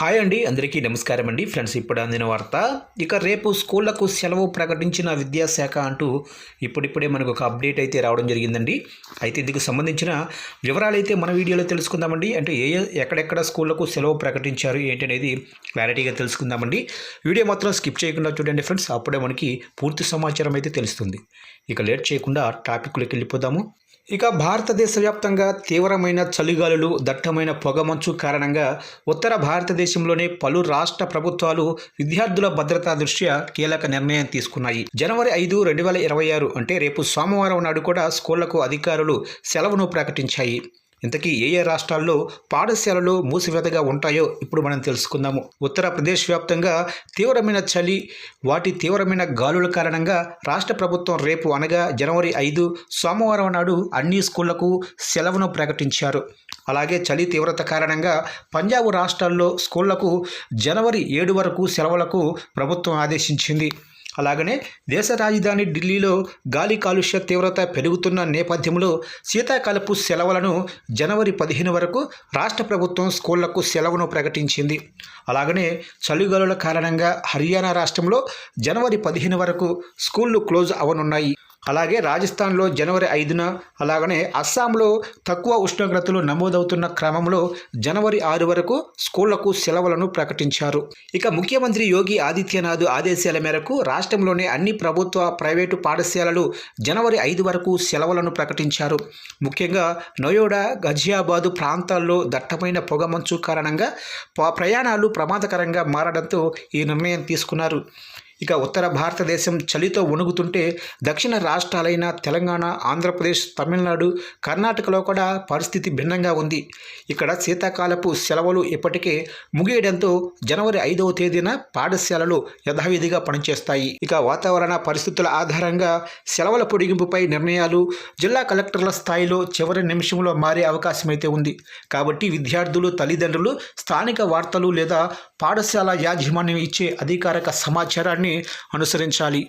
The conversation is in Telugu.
హాయ్ అండి, అందరికీ నమస్కారం అండి. ఫ్రెండ్స్, ఇప్పుడు అందిన వార్త. ఇక రేపు స్కూళ్లకు సెలవు ప్రకటించిన విద్యాశాఖ అంటూ ఇప్పుడిప్పుడే మనకు ఒక అప్డేట్ అయితే రావడం జరిగిందండి. అయితే ఇందుకు సంబంధించిన వివరాలు అయితే మన వీడియోలో తెలుసుకుందామండి. అంటే ఎక్కడెక్కడ స్కూళ్లకు సెలవు ప్రకటించారు ఏంటి అనేది క్లారిటీగా తెలుసుకుందామండి. వీడియో మాత్రం స్కిప్ చేయకుండా చూడండి ఫ్రెండ్స్, అప్పుడే మనకి పూర్తి సమాచారం అయితే తెలుస్తుంది. ఇక లేట్ చేయకుండా టాపిక్లోకి వెళ్ళిపోదాము. ఇక భారతదేశ వ్యాప్తంగా తీవ్రమైన చలిగాలులు, దట్టమైన పొగమంచు కారణంగా ఉత్తర భారతదేశంలోని పలు రాష్ట్ర ప్రభుత్వాలు విద్యార్థుల భద్రతా దృష్ట్యా కీలక నిర్ణయం తీసుకున్నాయి. జనవరి 5, 2026 అంటే రేపు సోమవారం నాడు కూడా స్కూళ్లకు అధికారులు సెలవును ప్రకటించాయి. ఇంతకీ ఏ ఏ రాష్ట్రాల్లో పాఠశాలలు మూసివేతగా ఉంటాయో ఇప్పుడు మనం తెలుసుకుందాము. ఉత్తరప్రదేశ్ వ్యాప్తంగా తీవ్రమైన చలి, వాటి తీవ్రమైన గాలుల కారణంగా రాష్ట్ర ప్రభుత్వం రేపు అనగా జనవరి 5 సోమవారం నాడు అన్ని స్కూళ్లకు సెలవును ప్రకటించారు. అలాగే చలి తీవ్రత కారణంగా పంజాబ్ రాష్ట్రాల్లో స్కూళ్లకు జనవరి 7 వరకు సెలవులకు ప్రభుత్వం ఆదేశించింది. అలాగనే దేశ రాజధాని ఢిల్లీలో గాలి కాలుష్య తీవ్రత పెరుగుతున్న నేపథ్యంలో శీతాకాలపు సెలవులను జనవరి 15 వరకు రాష్ట్ర ప్రభుత్వం స్కూళ్లకు సెలవును ప్రకటించింది. అలాగనే చలిగాలుల కారణంగా హర్యానా రాష్ట్రంలో జనవరి 15 వరకు స్కూళ్లు క్లోజ్ అవనున్నాయి. అలాగే రాజస్థాన్లో జనవరి 5న, అలాగనే అస్సాంలో తక్కువ ఉష్ణోగ్రతలు నమోదవుతున్న క్రమంలో జనవరి 6 వరకు స్కూళ్లకు సెలవులను ప్రకటించారు. ఇక ముఖ్యమంత్రి యోగి ఆదిత్యనాథ్ ఆదేశాల మేరకు రాష్ట్రంలోని అన్ని ప్రభుత్వ, ప్రైవేటు పాఠశాలలు జనవరి 5 వరకు సెలవులను ప్రకటించారు. ముఖ్యంగా నోయిడా, గజియాబాదు ప్రాంతాల్లో దట్టమైన పొగమంచు కారణంగా ప్రయాణాలు ప్రమాదకరంగా మారడంతో ఈ నిర్ణయం తీసుకున్నారు. ఇక ఉత్తర భారతదేశం చలితో వణుకుతుంటే దక్షిణ రాష్ట్రాలైన తెలంగాణ, ఆంధ్రప్రదేశ్, తమిళనాడు, కర్ణాటకలో కూడా పరిస్థితి భిన్నంగా ఉంది. ఇక్కడ శీతాకాలపు సెలవులు ఇప్పటికే ముగియడంతో జనవరి 5వ తేదీన పాఠశాలలు యథావిధిగా పనిచేస్తాయి. ఇక వాతావరణ పరిస్థితుల ఆధారంగా సెలవుల పొడిగింపుపై నిర్ణయాలు జిల్లా కలెక్టర్ల స్థాయిలో చివరి నిమిషంలో మారే అవకాశం అయితే ఉంది. కాబట్టి విద్యార్థులు, తల్లిదండ్రులు స్థానిక వార్తలు లేదా పాఠశాల యాజమాన్యం ఇచ్చే అధికారిక సమాచారాన్ని అనుసరించాలి.